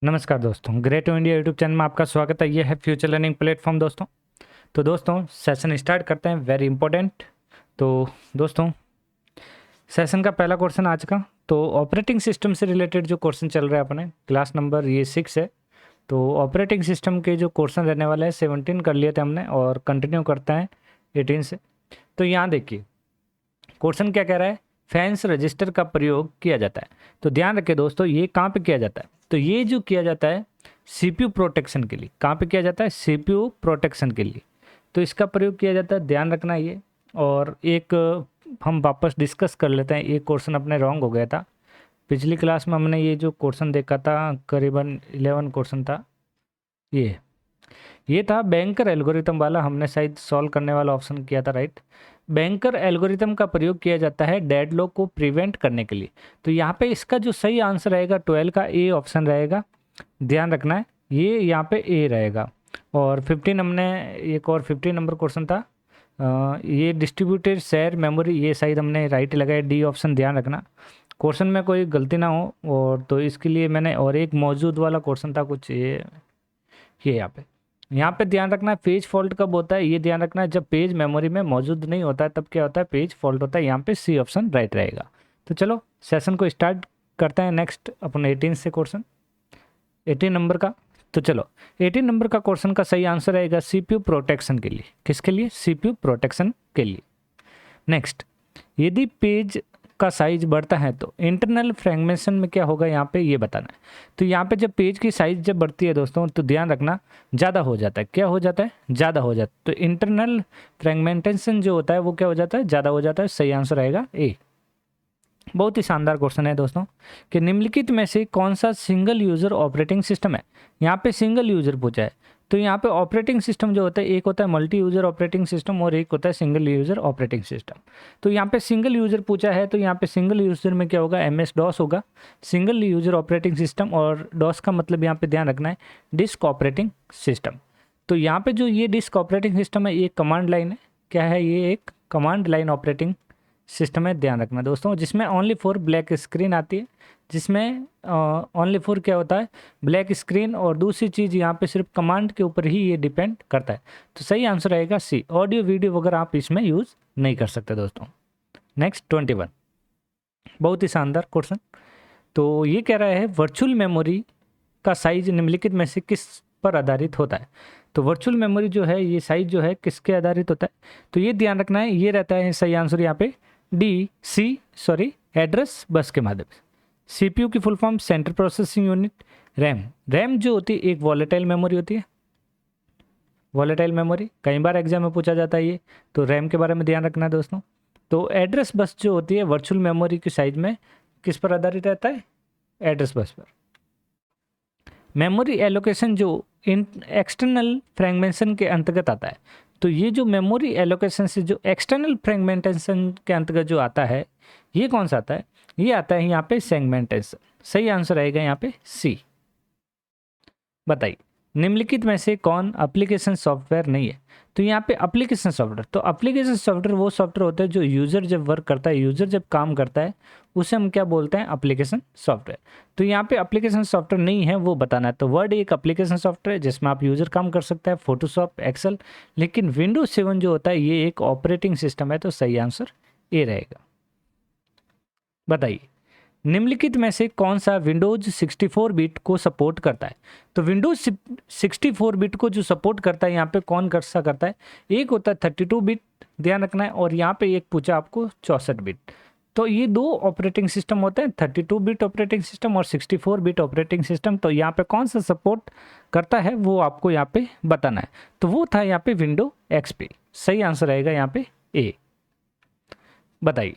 नमस्कार दोस्तों, great India YouTube channel में आपका स्वागत है। ये है फ्यूचर लर्निंग प्लेटफॉर्म दोस्तों। तो दोस्तों सेशन स्टार्ट करते हैं, वेरी इंपॉर्टेंट। तो दोस्तों सेशन का पहला क्वेश्चन आज का, तो ऑपरेटिंग सिस्टम से रिलेटेड जो क्वेश्चन चल रहा है अपने क्लास नंबर ये 6 है। तो ऑपरेटिंग सिस्टम के जो क्वेश्चन रहने वाले हैं 17 कर लिए थे हमने और कंटिन्यू करते हैं 18 से। तो यहाँ देखिए क्वेश्चन क्या कह रहा है, फैंस रजिस्टर का प्रयोग किया जाता है। तो ध्यान रखिए दोस्तों, ये कहाँ पे किया जाता है, तो ये जो किया जाता है सीपीयू प्रोटेक्शन के लिए। कहाँ पे किया जाता है, सीपीयू प्रोटेक्शन के लिए। तो इसका प्रयोग किया जाता है, ध्यान रखना ये। और एक हम वापस डिस्कस कर लेते हैं, एक क्वेश्चन अपने रॉन्ग हो गया था पिछली क्लास में। हमने ये जो क्वेश्चन देखा था करीबन 11 क्वेश्चन था, ये था बैंकर एल्गोरिथम वाला, हमने शायद सॉल्व करने वाला ऑप्शन किया था, राइट। बैंकर एल्गोरिथम का प्रयोग किया जाता है डेडलॉक को प्रिवेंट करने के लिए। तो यहाँ पे इसका जो सही आंसर रहेगा 12 का ए ऑप्शन रहेगा, ध्यान रखना है, ये यहाँ पे ए रहेगा। और 15 हमने एक और 15 नंबर क्वेश्चन था, ये डिस्ट्रीब्यूटेड शेयर मेमोरी, ये शायद हमने राइट लगाया, डी ऑप्शन, ध्यान रखना क्वेश्चन में कोई गलती ना हो। और तो इसके लिए मैंने और एक मौजूद वाला क्वेश्चन था कुछ ये यहाँ पे ध्यान रखना है पेज फॉल्ट कब होता है, ये ध्यान रखना है जब पेज मेमोरी में मौजूद नहीं होता है तब क्या होता है, पेज फॉल्ट होता है। यहाँ पे सी ऑप्शन राइट रहेगा। तो चलो सेशन को स्टार्ट करते हैं नेक्स्ट अपन 18 से क्वेश्चन, 18 नंबर का। तो चलो 18 नंबर का क्वेश्चन का सही आंसर रहेगा सीपीयू प्रोटेक्शन के लिए। किसके लिए, सीपीयू प्रोटेक्शन के लिए। नेक्स्ट, यदि पेज का साइज बढ़ता है तो इंटरनल फ्रेगमेंटेशन में क्या होगा, यहाँ पे ये बताना है। तो यहाँ पे जब पेज की साइज जब बढ़ती है दोस्तों, तो ध्यान रखना ज़्यादा हो जाता है। क्या हो जाता है, ज़्यादा हो जाता है। तो इंटरनल फ्रेगमेंटेशन जो होता है वो क्या हो जाता है, ज़्यादा हो जाता है। सही आंसर आएगा ए। बहुत ही शानदार क्वेश्चन है दोस्तों कि निम्नलिखित में से कौन सा सिंगल यूज़र ऑपरेटिंग सिस्टम है। यहाँ पे सिंगल यूज़र पूछा है। तो यहाँ पे ऑपरेटिंग सिस्टम जो होता है, एक होता है मल्टी यूज़र ऑपरेटिंग सिस्टम और एक होता है सिंगल यूज़र ऑपरेटिंग सिस्टम। तो यहाँ पे सिंगल यूज़र पूछा है, तो यहाँ पे सिंगल यूज़र में क्या होगा, MS DOS होगा, सिंगल यूज़र ऑपरेटिंग सिस्टम। और डॉस का मतलब यहाँ पे ध्यान रखना है डिस्क ऑपरेटिंग सिस्टम। तो यहाँ पे जो ये डिस्क ऑपरेटिंग सिस्टम है ये कमांड लाइन है। क्या है, ये एक कमांड लाइन ऑपरेटिंग सिस्टम है, ध्यान रखना दोस्तों, जिसमें ओनली फॉर ब्लैक स्क्रीन आती है, जिसमें ओनली फॉर क्या होता है, ब्लैक स्क्रीन। और दूसरी चीज़ यहाँ पे सिर्फ कमांड के ऊपर ही ये डिपेंड करता है। तो सही आंसर रहेगा सी, ऑडियो वीडियो वगैरह आप इसमें यूज़ नहीं कर सकते दोस्तों। नेक्स्ट 21, बहुत ही शानदार क्वेश्चन। तो ये कह रहा है वर्चुअल मेमोरी का साइज निम्नलिखित में से किस पर आधारित होता है। तो वर्चुअल मेमोरी जो है ये साइज जो है किसके आधारित होता है, तो ये ध्यान रखना है, ये रहता है सही आंसर यहाँ पे एड्रेस बस के माध्यम से। सीपीयू की full form central processing unit. RAM जो होती है एक वॉलेटाइल मेमोरी होती है, वॉलेटाइल मेमोरी कई बार एग्जाम में पूछा जाता है ये, तो रैम के बारे में ध्यान रखना है दोस्तों। तो एड्रेस बस जो होती है वर्चुअल मेमोरी की साइज में किस पर आधारित रहता है, एड्रेस बस पर। मेमोरी एलोकेशन जो एक्सटर्नल फ्रेगमेंटेशन के अंतर्गत आता है। तो ये जो मेमोरी एलोकेशन से जो एक्सटर्नल फ्रेगमेंटेशन के अंतर्गत जो आता है, ये कौन सा आता है, ये आता है यहाँ पे सेगमेंटेशन। सही आंसर आएगा यहाँ पे सी। बताइए निम्नलिखित में से कौन एप्लीकेशन सॉफ्टवेयर नहीं है। तो यहाँ पे एप्लीकेशन सॉफ्टवेयर, तो एप्लीकेशन सॉफ्टवेयर वो सॉफ्टवेयर होता है जो यूज़र जब वर्क करता है, यूज़र जब काम करता है, उसे हम क्या बोलते हैं, एप्लीकेशन सॉफ्टवेयर। तो यहाँ पे एप्लीकेशन सॉफ्टवेयर नहीं है वो बताना है। तो वर्ड एक एप्लीकेशन सॉफ्टवेयर है जिसमें आप यूज़र काम कर सकता है, फोटोशॉप, एक्सेल। लेकिन विंडोज 7 जो होता है ये एक ऑपरेटिंग सिस्टम है, तो सही आंसर ए रहेगा। बताइए निम्नलिखित में से कौन सा विंडोज 64 बिट को सपोर्ट करता है। तो विंडोज 64 बिट को जो सपोर्ट करता है यहाँ पे कौन कर सा करता है, एक होता है 32 बिट, ध्यान रखना है, और यहाँ पे एक पूछा आपको 64 बिट। तो ये दो ऑपरेटिंग सिस्टम होते हैं, 32 बिट ऑपरेटिंग सिस्टम और 64 बिट ऑपरेटिंग सिस्टम। तो यहाँ पे कौन सा सपोर्ट करता है वो आपको यहाँ पे बताना है। तो वो था यहाँ पे विंडो XP। सही आंसर रहेगा यहाँ पे ए। बताइए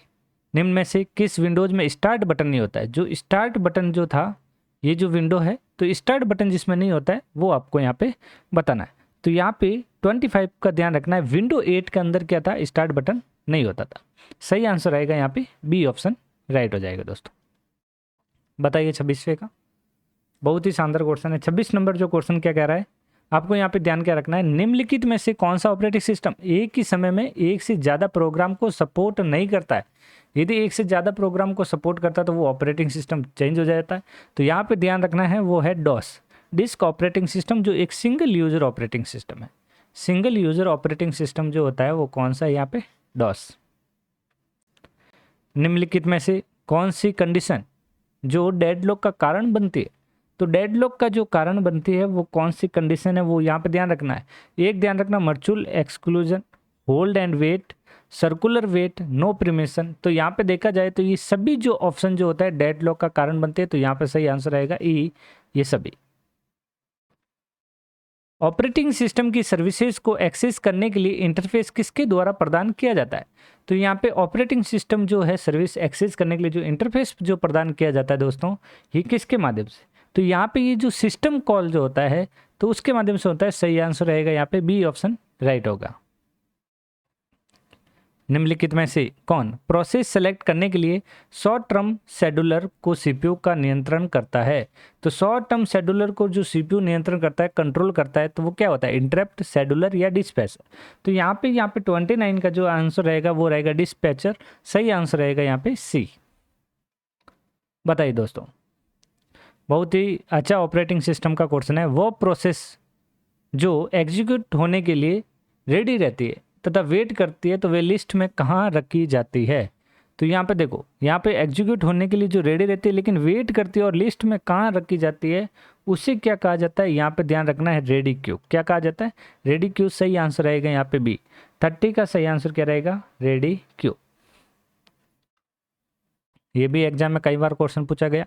निम्न में से किस विंडोज में स्टार्ट बटन नहीं होता है। जो स्टार्ट बटन जो था, ये जो विंडो है, तो स्टार्ट बटन जिसमें नहीं होता है वो आपको यहाँ पे बताना है। तो यहाँ पे 25 का ध्यान रखना है, विंडो 8 के अंदर क्या था, स्टार्ट बटन नहीं होता था। सही आंसर आएगा यहाँ पे बी ऑप्शन राइट हो जाएगा दोस्तों। बताइए 26वें का, बहुत ही शानदार क्वेश्चन है। 26 नंबर जो क्वेश्चन क्या कह रहा है, आपको यहाँ पे ध्यान क्या रखना है, निम्नलिखित में से कौन सा ऑपरेटिंग सिस्टम एक ही समय में एक से ज़्यादा प्रोग्राम को सपोर्ट नहीं करता है। यदि एक से ज़्यादा प्रोग्राम को सपोर्ट करता है तो वो ऑपरेटिंग सिस्टम चेंज हो जाता है। तो यहाँ पे ध्यान रखना है वो है डॉस, डिस्क ऑपरेटिंग सिस्टम, जो एक सिंगल यूज़र ऑपरेटिंग सिस्टम है। सिंगल यूज़र ऑपरेटिंग सिस्टम जो होता है वो कौन सा है यहाँ पे, डॉस। निम्नलिखित में से कौन सी कंडीशन जो डेडलॉक का कारण बनती है, तो डेडलॉक का जो कारण बनती है वो कौन सी कंडीशन है, वो यहाँ पे ध्यान रखना है। एक ध्यान रखना, mutual exclusion, hold and wait, circular wait, no preemption. तो यहाँ पे देखा जाए तो ये सभी जो ऑप्शन जो होता है डेडलॉक का कारण बनते हैं, तो यहाँ पे सही आंसर आएगा ई, ये सभी। ऑपरेटिंग सिस्टम की सर्विसेज को एक्सेस करने के लिए इंटरफेस किसके द्वारा प्रदान किया जाता है, तो यहाँ पे ऑपरेटिंग सिस्टम जो है सर्विस एक्सेस करने के लिए जो इंटरफेस जो प्रदान किया जाता है दोस्तों, ये किसके माध्यम से, तो यहाँ पे ये जो सिस्टम कॉल जो होता है तो उसके माध्यम से होता है। सही आंसर रहेगा यहाँ पे बी ऑप्शन राइट होगा। निम्नलिखित में से कौन प्रोसेस सेलेक्ट करने के लिए शॉर्ट टर्म शेड्यूलर को सीपीयू का नियंत्रण करता है, तो शॉर्ट टर्म शेड्यूलर को जो सीपीयू नियंत्रण करता है, कंट्रोल करता है, तो वो क्या होता है, इंटरप्ट शेड्यूलर या डिस्पैचर। तो यहाँ पे 29 का जो आंसर रहेगा वो रहेगा डिस्पैचर। सही आंसर रहेगा यहाँ पे सी। बताइए दोस्तों, बहुत ही अच्छा ऑपरेटिंग सिस्टम का क्वेश्चन है। वो प्रोसेस जो एग्जीक्यूट होने के लिए रेडी रहती है तथा वेट करती है तो वे लिस्ट में कहाँ रखी जाती है, तो यहाँ पे देखो, यहाँ पे एग्जीक्यूट होने के लिए जो रेडी रहती है लेकिन वेट करती है और लिस्ट में कहाँ रखी जाती है, उसे क्या कहा जाता है, यहाँ पे ध्यान रखना है रेडी क्यू। क्या कहा जाता है, रेडी क्यू। सही आंसर रहेगा यहाँ पे बी। 30 का सही आंसर क्या रहेगा, रेडी क्यू। ये भी एग्जाम में कई बार क्वेश्चन पूछा गया।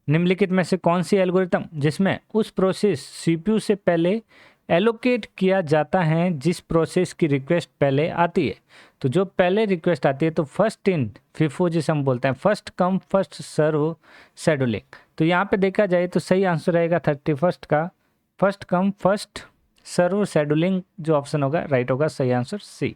निम्नलिखित में से कौन सी एल्गोरिथम जिसमें उस प्रोसेस सीपीयू से पहले एलोकेट किया जाता है जिस प्रोसेस की रिक्वेस्ट पहले आती है, तो जो पहले रिक्वेस्ट आती है तो फर्स्ट इन फिफो जिसे हम बोलते हैं, first come first serve scheduling. तो यहाँ पे देखा जाए तो सही आंसर रहेगा 31 का first come first serve scheduling, जो ऑप्शन होगा राइट होगा। सही आंसर सी।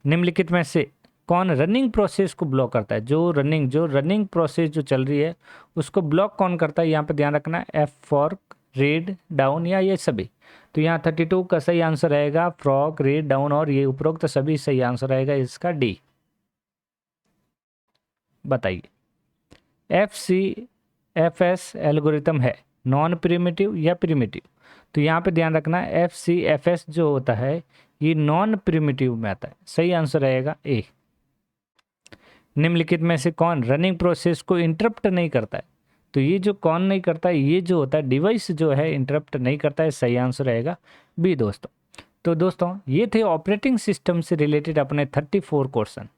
निम्नलिखित में से कौन रनिंग प्रोसेस को ब्लॉक करता है, जो रनिंग प्रोसेस जो चल रही है उसको ब्लॉक कौन करता है, यहाँ पे ध्यान रखना है एफ फॉर्क, रीड डाउन या ये सभी। तो यहाँ 32 का सही आंसर रहेगा फ्रॉक, रीड डाउन और ये उपरोक्त सभी सही आंसर रहेगा इसका डी। बताइए, FCFS एल्गोरिथम है नॉन प्रिमिटिव या प्रिमिटिव, तो यहाँ पे ध्यान रखना है FCFS जो होता है ये नॉन प्रिमिटिव में आता है। सही आंसर रहेगा ए। निम्नलिखित में से कौन रनिंग प्रोसेस को इंटरप्ट नहीं करता है, तो ये जो कौन नहीं करता है, ये जो होता है डिवाइस जो है इंटरप्ट नहीं करता है। सही आंसर रहेगा बी दोस्तों। तो दोस्तों ये थे ऑपरेटिंग सिस्टम से रिलेटेड अपने 34 क्वेश्चन।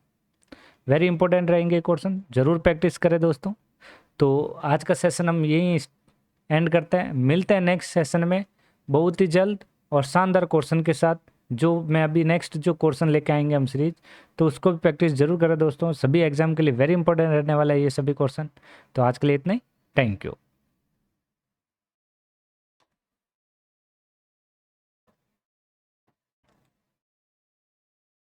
वेरी इंपॉर्टेंट रहेंगे क्वेश्चन, जरूर प्रैक्टिस करें दोस्तों। तो आज का सेशन हम यहीं एंड करते हैं, मिलते हैं नेक्स्ट सेशन में बहुत ही जल्द और शानदार क्वेश्चन के साथ। जो मैं अभी नेक्स्ट जो क्वेश्चन लेके आएंगे हम सीरीज, तो उसको भी प्रैक्टिस जरूर करें दोस्तों। सभी एग्जाम के लिए वेरी इंपॉर्टेंट रहने वाला है ये सभी क्वेश्चन। तो आज के लिए इतना ही, थैंक यू।